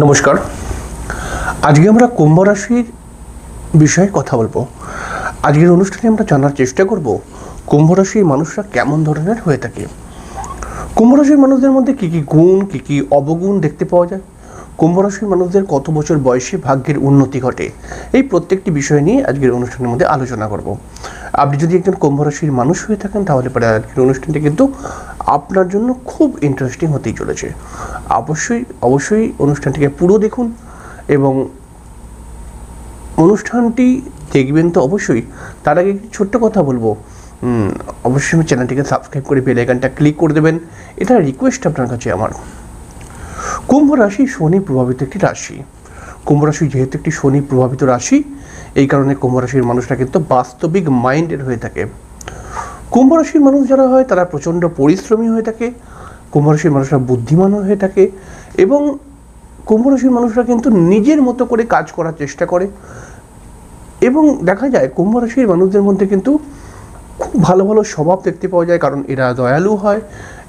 নমস্কার। আজকে আমরা কুম্ভ রাশির বিষয়ে কথা বলবো। আজকের অনুষ্ঠানে আমরা জানার চেষ্টা করব কুম্ভ রাশির মানুষরা কেমন ধরনের হয়ে থাকে। কুম্ভ রাশির মানুষদের মধ্যে কী কী গুণ, কী কী অবগুণ দেখতে পাওয়া যায়, কুম্ভ রাশির মানুষদের কত বছর বয়সে ভাগ্যের উন্নতি ঘটে, এই প্রত্যেকটি বিষয় নিয়ে আজকের অনুষ্ঠানের মধ্যে আলোচনা করব। আপনি যদি একজন কুম্ভ রাশির মানুষ হয়ে থাকেন তাহলে পরে আজকের অনুষ্ঠানটি কিন্তু আপনার জন্য খুব ইন্টারেস্টিং হতেই চলেছে। অবশ্যই অনুষ্ঠানটিকে পুরো দেখুন এবং অনুষ্ঠানটি দেখবেন তো অবশ্যই। তার আগে একটি ছোট্ট কথা বলবো, অবশ্যই আমি চ্যানেলটিকে সাবস্ক্রাইব করে বেল আইকনটা ক্লিক করে দেবেন, এটা রিকোয়েস্ট আপনার কাছে আমার। কুম্ভ রাশি শনি প্রভাবিত একটি রাশি। কুম্ভ রাশি যেহেতু একটি শনি প্রভাবিত রাশি, এই কারণে কুম্ভ রাশির মানুষরা কিন্তু বাস্তবিক মাইন্ডের হয়ে থাকে। কুম্ভ রাশির মানুষ যারা হয় তারা প্রচণ্ড পরিশ্রমী হয়ে থাকে। কুম্ভ রাশির মানুষরা বুদ্ধিমান হয়ে থাকে এবং কুম্ভ রাশির মানুষরা কিন্তু নিজের মতো করে কাজ করার চেষ্টা করে এবং দেখা যায় কুম্ভ রাশির মানুষদের মধ্যে কিন্তু খুব ভালো ভালো স্বভাব দেখতে পাওয়া যায়, কারণ এরা দয়ালু হয়,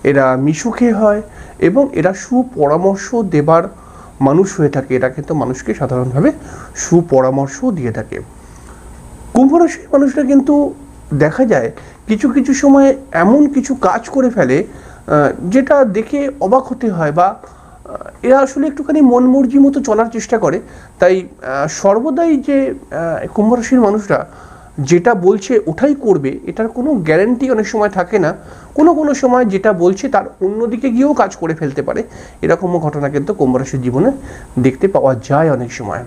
এরা মিশুকে হয় এবং এরা সুপরামর্শ দেবার মানুষ হয়ে থাকে। এরা কিন্তু মানুষকে সাধারণভাবে সুপরামর্শ দিয়ে থাকে। কুম্ভ রাশির মানুষরা কিন্তু দেখা যায় কিছু কিছু সময় এমন কিছু কাজ করে ফেলে যেটা দেখে অবাক হতে হয়, বা এরা আসলে একটুখানি মন মর্জি মতো চলার চেষ্টা করে। তাই সর্বদাই যে কুম্ভ রাশির মানুষরা যেটা বলছে ওটাই করবে, এটার কোনো গ্যারান্টি অনেক সময় থাকে না। কোনো সময় যেটা বলছে তার অন্যদিকে গিয়েও কাজ করে ফেলতে পারে। এরকমও ঘটনা কিন্তু কুম্ভ রাশির জীবনে দেখতে পাওয়া যায় অনেক সময়।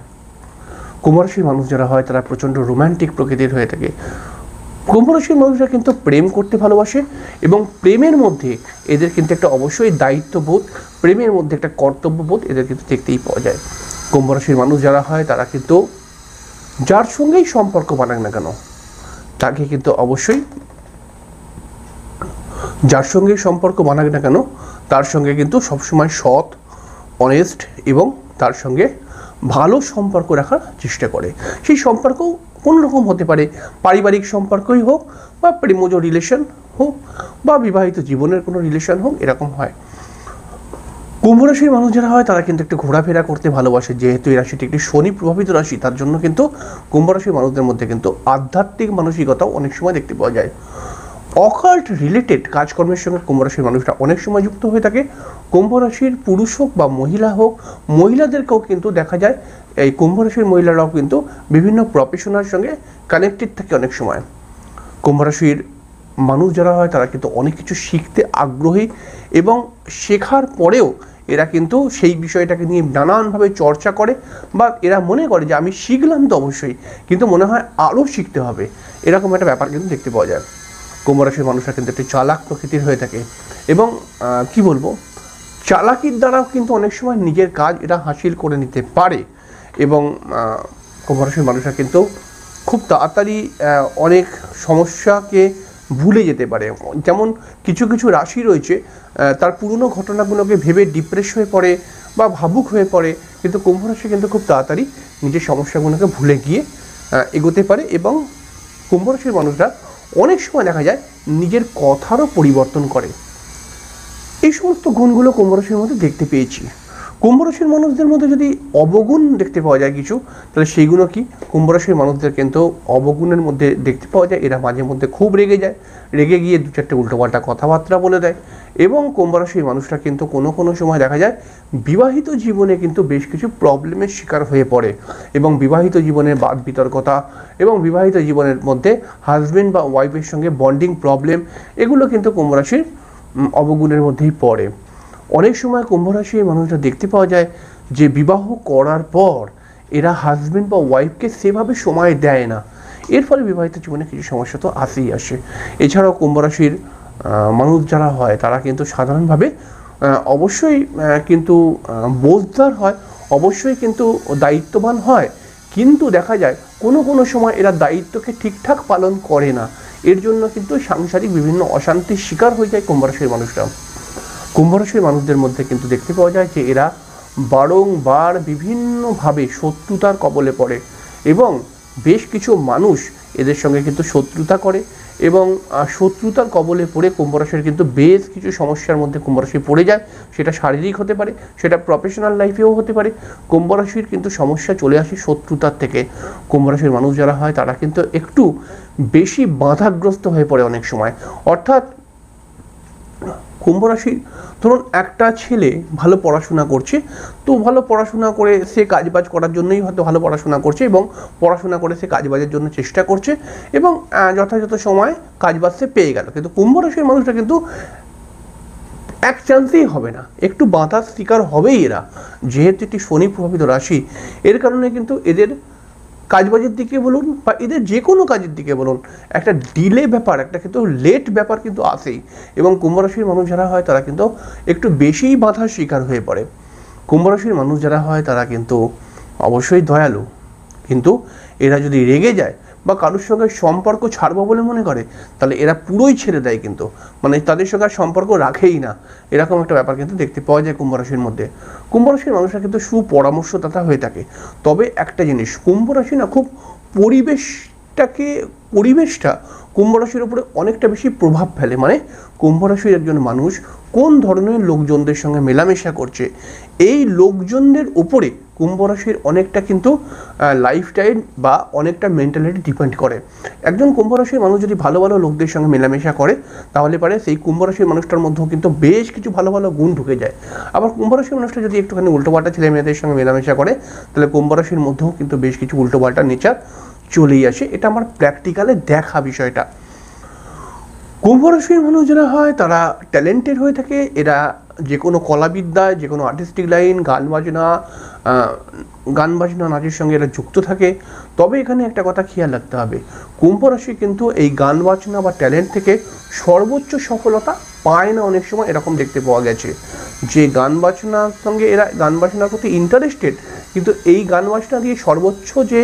কুম্ভ রাশির মানুষ যারা হয় তারা প্রচণ্ড রোম্যান্টিক প্রকৃতির হয়ে থাকে। কুম্ভ রাশির মানুষরা কিন্তু প্রেম করতে ভালোবাসে এবং প্রেমের মধ্যে এদের কিন্তু একটা অবশ্যই দায়িত্ববোধ, প্রেমের মধ্যে একটা কর্তব্যবোধ এদের কিন্তু দেখতেই পাওয়া যায়। কুম্ভ রাশির মানুষ যারা হয় তারা কিন্তু যার সঙ্গেই সম্পর্ক বানাক না কেন তাকে কিন্তু অবশ্যই, যার সঙ্গেই সম্পর্ক বানাক না কেন তার সঙ্গে কিন্তু সবসময় সৎ, অনেস্ট এবং তার সঙ্গে ভালো সম্পর্ক রাখার চেষ্টা করে। সেই সম্পর্ক কোন রকম হতে পারে, পারিবারিক সম্পর্কই হোক বা প্রেমজ রিলেশন হোক বা বিবাহিত জীবনের কোনো রিলেশন হোক, এরকম হয়। কুম্ভ রাশির মানুষ যারা হয় তারা কিন্তু একটু ঘোরাফেরা করতে ভালোবাসে। যেহেতু এই রাশিটি একটি শনি প্রভাবিত রাশি, তার জন্য কিন্তু কুম্ভ রাশির মানুষদের মধ্যে কিন্তু আধ্যাত্মিক মানসিকতাও অনেক সময় দেখতে পাওয়া যায়। অকাল্ট রিলেটেড কাজকর্মের সঙ্গে কুম্ভ রাশির মানুষরা অনেক সময় যুক্ত হয়ে থাকে। কুম্ভ রাশির পুরুষ হোক বা মহিলা হোক, মহিলাদেরকেও কিন্তু দেখা যায় এই কুম্ভ রাশির মহিলারাও কিন্তু বিভিন্ন প্রফেশনের সঙ্গে কানেক্টেড থাকে অনেক সময়। কুম্ভ রাশির মানুষ যারা হয় তারা কিন্তু অনেক কিছু শিখতে আগ্রহী এবং শেখার পরেও এরা কিন্তু সেই বিষয়টাকে নিয়ে নানানভাবে চর্চা করে, বা এরা মনে করে যে আমি শিখলাম তো অবশ্যই, কিন্তু মনে হয় আরও শিখতে হবে, এরকম একটা ব্যাপার কিন্তু দেখতে পাওয়া যায়। কুম্ভ রাশির মানুষরা কিন্তু একটি চালাক প্রকৃতির হয়ে থাকে এবং কি বলবো, চালাকির দ্বারাও কিন্তু অনেক সময় নিজের কাজ এরা হাসিল করে নিতে পারে এবং কুম্ভ রাশির মানুষরা কিন্তু খুব তাড়াতাড়ি অনেক সমস্যাকে ভুলে যেতে পারে। যেমন কিছু কিছু রাশি রয়েছে তার পুরনো ঘটনাগুলোকে ভেবে ডিপ্রেস হয়ে পড়ে বা ভাবুক হয়ে পড়ে, কিন্তু কুম্ভ রাশি কিন্তু খুব তাড়াতাড়ি নিজের সমস্যাগুলোকে ভুলে গিয়ে এগোতে পারে এবং কুম্ভ রাশির মানুষরা অনেক সময় দেখা যায় নিজের কথারও পরিবর্তন করে। এই সমস্ত গুণগুলো কুম্ভ রাশির মধ্যে দেখতে পেয়েছি। কুম্ভ রাশির মানুষদের মধ্যে যদি অবগুণ দেখতে পাওয়া যায় কিছু, তাহলে সেইগুলো কি? কুম্ভ রাশির মানুষদের কিন্তু অবগুণের মধ্যে দেখতে পাওয়া যায় এরা মাঝে মধ্যে খুব রেগে যায়, রেগে গিয়ে দু চারটে উল্টোপাল্টা কথাবার্তা বলে দেয় এবং কুম্ভ রাশির মানুষরা কিন্তু কোনো সময় দেখা যায় বিবাহিত জীবনে কিন্তু বেশ কিছু প্রবলেমের শিকার হয়ে পড়ে এবং বিবাহিত জীবনের বাদ বিতর্কতা এবং বিবাহিত জীবনের মধ্যে হাজব্যান্ড বা ওয়াইফের সঙ্গে বন্ডিং প্রবলেম, এগুলো কিন্তু কুম্ভ রাশির অবগুণের মধ্যেই পড়ে। অনেক সময় কুম্ভ রাশির মানুষরা দেখতে পাওয়া যায় যে বিবাহ করার পর এরা হাজব্যান্ড বা ওয়াইফকে সেভাবে সময় দেয় না, এর ফলে বিবাহিত জীবনে কিছু সমস্যা তো আসেই আসে। এছাড়াও কুম্ভ রাশির মানুষ যারা হয় তারা কিন্তু সাধারণভাবে অবশ্যই কিন্তু বোঝদার হয়, অবশ্যই কিন্তু দায়িত্ববান হয়, কিন্তু দেখা যায় কোনো সময় এরা দায়িত্বকে ঠিকঠাক পালন করে না। এর জন্য কিন্তু সাংসারিক বিভিন্ন অশান্তির শিকার হয়ে যায় কুম্ভ রাশির মানুষরা। কুম্ভ রাশির মানুষদের মধ্যে কিন্তু দেখতে পাওয়া যায় যে এরা বারংবার বিভিন্নভাবে শত্রুতার কবলে পড়ে এবং বেশ কিছু মানুষ এদের সঙ্গে কিন্তু শত্রুতা করে এবং শত্রুতার কবলে পড়ে কুম্ভ রাশির কিন্তু বেশ কিছু সমস্যার মধ্যে কুম্ভ রাশি পড়ে যায়। সেটা শারীরিক হতে পারে, সেটা প্রফেশনাল লাইফেও হতে পারে। কুম্ভ রাশির কিন্তু সমস্যা চলে আসে শত্রুতার থেকে। কুম্ভ রাশির মানুষ যারা হয় তারা কিন্তু একটু বেশি বাধাগ্রস্ত হয়ে পড়ে অনেক সময়। অর্থাৎ কুম্ভ রাশির ধরুন একটা ছেলে ভালো পড়াশোনা করছে, তো ভালো পড়াশোনা করে সে কাজবাজ করার জন্যই হয়তো ভালো পড়াশোনা করছে এবং পড়াশোনা করে সে কাজবাজের জন্য চেষ্টা করছে এবং যথাযথ সময় কাজবাজ সে পেয়ে গেল। কিন্তু কুম্ভ রাশির মানুষটা কিন্তু এক চান্সেই হবে না, একটু বাধার শিকার হবেই এরা, যেহেতু একটি শনি প্রভাবিত রাশি। এর কারণে কিন্তু এদের কাজবাজের দিকে বলুন বা এদের যে কোনো কাজের দিকে বলুন, একটা ডিলে ব্যাপার, একটা কিন্তু লেট ব্যাপার কিন্তু আসেই। এবং কুম্ভ রাশির মানুষ যারা হয় তারা কিন্তু একটু বেশিই বাধার শিকার হয়ে পড়ে। কুম্ভ রাশির মানুষ যারা হয় তারা কিন্তু অবশ্যই দয়ালু, কিন্তু এরা যদি রেগে যায় বা কারোর সঙ্গে সম্পর্ক ছাড়বো বলে মনে করে, তাহলে এরা পুরোই ছেড়ে দেয়, কিন্তু মানে তাদের সঙ্গে আর সম্পর্ক রাখেই না। এরকম একটা ব্যাপার কিন্তু দেখতে পাওয়া যায় কুম্ভ রাশির মধ্যে। কুম্ভ রাশির মানুষরা কিন্তু সুপরামর্শদাতা হয়ে থাকে। তবে একটা জিনিস, কুম্ভ রাশি না খুব পরিবেশটা কুম্ভ রাশির উপরে অনেকটা বেশি প্রভাব ফেলে। মানে কুম্ভ রাশির একজন মানুষ কোন ধরনের লোকজনদের সঙ্গে মেলামেশা করছে, এই লোকজনদের উপরে কুম্ভ রাশির অনেকটা কিন্তু লাইফস্টাইল বা অনেকটা মেন্টালিটি ডিপেন্ড করে। একজন কুম্ভ রাশির মানুষ যদি ভালো ভালো লোকদের সঙ্গে মেলামেশা করে, তাহলে পারে সেই কুম্ভ রাশির মানুষটার মধ্যেও কিন্তু বেশ কিছু ভালো ভালো গুণ ঢুকে যায়। আবার কুম্ভ রাশির মানুষটা যদি একটুখানি উল্টোপাল্টা ছেলে মেয়েদের সঙ্গে মেলামেশা করে, তাহলে কুম্ভ রাশির মধ্যেও কিন্তু বেশ কিছু উল্টোপাল্টা নেচার চলেই আসে। এটা আমার প্র্যাকটিক্যালে দেখা বিষয়টা। কুম্ভ রাশির মানুষ যারা হয় তারা ট্যালেন্টেড হয়ে থাকে। এরা যে কোনো কলাবিদ্যায়, যে কোনো আর্টিস্টিক লাইন, গান বাজনা নাচের সঙ্গে এরা যুক্ত থাকে। তবে এখানে একটা কথা খেয়াল রাখতে হবে, কুম্ভ রাশি কিন্তু এই গান বাজনা বা ট্যালেন্ট থেকে সর্বোচ্চ সফলতা পায় না। অনেক সময় এরকম দেখতে পাওয়া গেছে যে গান বাজনার সঙ্গে এরা গান বাজনার প্রতি ইন্টারেস্টেড, কিন্তু এই গান বাজনা দিয়ে সর্বোচ্চ যে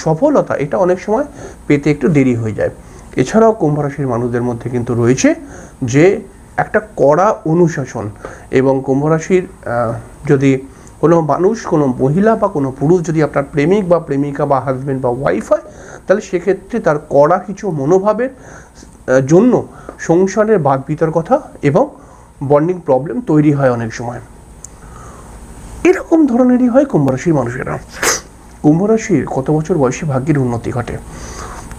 সফলতা, এটা অনেক সময় পেতে একটু দেরি হয়ে যায়। এছাড়াও কুম্ভ রাশির মানুষদের মধ্যে কিন্তু রয়েছে যে একটা কড়া অনুশাসন। এবং কুম্ভ রাশির যদি কোনো মানুষ, কোনো মহিলা বা কোনো পুরুষ যদি আপনার প্রেমিক বা প্রেমিকা বা হাজব্যান্ড বা ওয়াইফ হয়, তাহলে সেক্ষেত্রে তার কড়া কিছু মনোভাবের জন্য সংসারের বাদ বিতর্কতা এবং বন্ডিং প্রবলেম তৈরি হয় অনেক সময়। এরকম ধরনেরই হয় কুম্ভ রাশির মানুষেরা। কুম্ভ রাশির কত বছর বয়সে ভাগ্যের উন্নতি ঘটে,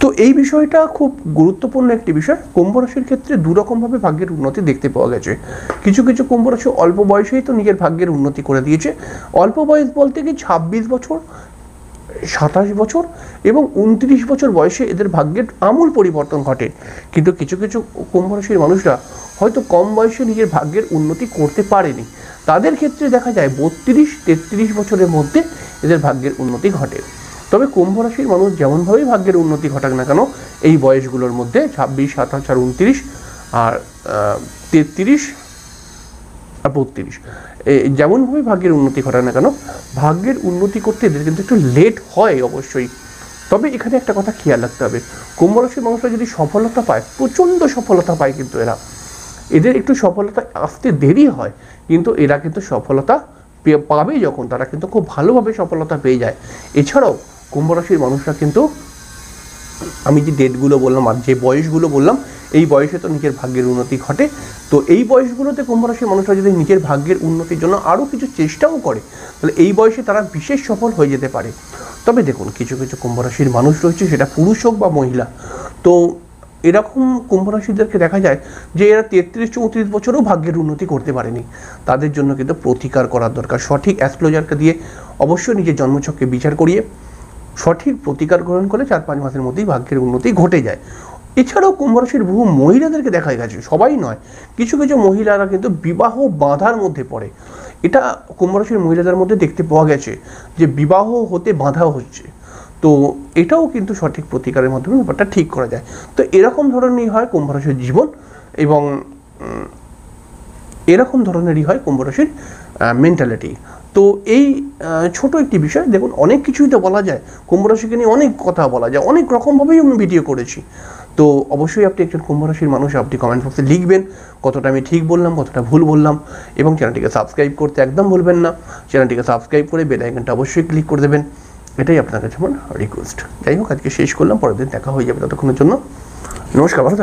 তো এই বিষয়টা খুব গুরুত্বপূর্ণ একটি বিষয়। কুম্ভ রাশির ক্ষেত্রে দুরকমভাবে ভাগ্যের উন্নতি দেখতে পাওয়া গেছে। কিছু কিছু কুম্ভ রাশি অল্প বয়সেই তো নিজের ভাগ্যের উন্নতি করে দিয়েছে। অল্প বয়স বলতে কি 26 বছর, 27 বছর এবং 29 বছর বয়সে এদের ভাগ্যের আমূল পরিবর্তন ঘটে। কিন্তু কিছু কিছু কুম্ভ রাশির মানুষরা হয়তো কম বয়সে নিজের ভাগ্যের উন্নতি করতে পারেনি, তাদের ক্ষেত্রে দেখা যায় 32-33 বছরের মধ্যে এদের ভাগ্যের উন্নতি ঘটে। তবে কুম্ভ রাশির মানুষ যেমনভাবেই ভাগ্যের উন্নতি ঘটাক না কেন, এই বয়সগুলোর মধ্যে 26, 27 আর 29 আর 33 আর 32, যেমনভাবেই ভাগ্যের উন্নতি ঘটাক না কেন, ভাগ্যের উন্নতি করতে এদের কিন্তু একটু লেট হয় অবশ্যই। তবে এখানে একটা কথা খেয়াল রাখতে হবে, কুম্ভ রাশির মানুষরা যদি সফলতা পায়, প্রচণ্ড সফলতা পায়, কিন্তু এদের একটু সফলতা আসতে দেরি হয়, কিন্তু এরা কিন্তু সফলতা পাবে যখন, তারা কিন্তু খুব ভালোভাবে সফলতা পেয়ে যায়। এছাড়াও কুম্ভ রাশির মানুষরা কিন্তু, আমি যে ডেটগুলো বললাম আর যে বয়সগুলো বললাম, এই বয়সে তো নিজের ভাগ্যের উন্নতি ঘটে। তো এই বয়সগুলোতে কুম্ভ রাশির মানুষরা যদি নিজের ভাগ্যের উন্নতির জন্য আরও কিছু চেষ্টাও করে, তাহলে এই বয়সে তারা বিশেষ সফল হয়ে যেতে পারে। তবে দেখুন, কিছু কিছু কুম্ভ রাশির মানুষ রয়েছে, সেটা পুরুষ হোক বা মহিলা, তো এরকম কুম্ভ রাশিদেরকে দেখা যায় যে এরা 33-34 বছরও ভাগ্যের উন্নতি করতে পারেনি। তাদের জন্য কিন্তু প্রতিকার করার দরকার। সঠিক অ্যাস্ট্রোলজারকে দিয়ে অবশ্যই নিজের জন্মছককে বিচার করিয়ে সঠিক প্রতিকার গ্রহণ করে 4-5 মাসের মধ্যেই ভাগ্যের উন্নতি ঘটে যায়। এছাড়াও কুম্ভ রাশির বহু মহিলাদেরকে দেখা গেছে, সবাই নয়, কিছু কিছু মহিলারা কিন্তু বিবাহ বাধার মধ্যে পড়ে। এটা কুম্ভ রাশির মহিলাদের মধ্যে দেখতে পাওয়া গেছে যে বিবাহ হতে বাধা হচ্ছে। তো এটাও কিন্তু সঠিক প্রতিকারের মাধ্যমে ব্যাপারটা ঠিক করা যায়। তো এরকম ধরনেরই হয় কুম্ভ রাশির জীবন এবং এরকম ধরনেরই হয় কুম্ভ রাশির মেন্টালিটি। তো এই ছোট একটি বিষয়, দেখুন অনেক কিছুই তো বলা যায়, কুম্ভ রাশিকে নিয়ে অনেক কথা বলা যায়, অনেক রকমভাবেই আমি ভিডিও করেছি। তো অবশ্যই আপনি একজন কুম্ভ রাশির মানুষ, আপনি কমেন্ট বক্সে লিখবেন কতটা আমি ঠিক বললাম, কতটা ভুল বললাম, এবং চ্যানেলটিকে সাবস্ক্রাইব করতে একদম ভুলবেন না। চ্যানেলটিকে সাবস্ক্রাইব করে বেল আইকনটা অবশ্যই ক্লিক করে দেবেন, এটাই আপনার কাছে আমার রিকোয়েস্ট। যাই হোক, আজকে শেষ করলাম, পরের দিন দেখা হয়ে যাবে। ততক্ষণের জন্য নমস্কার, ভালো থাকবেন।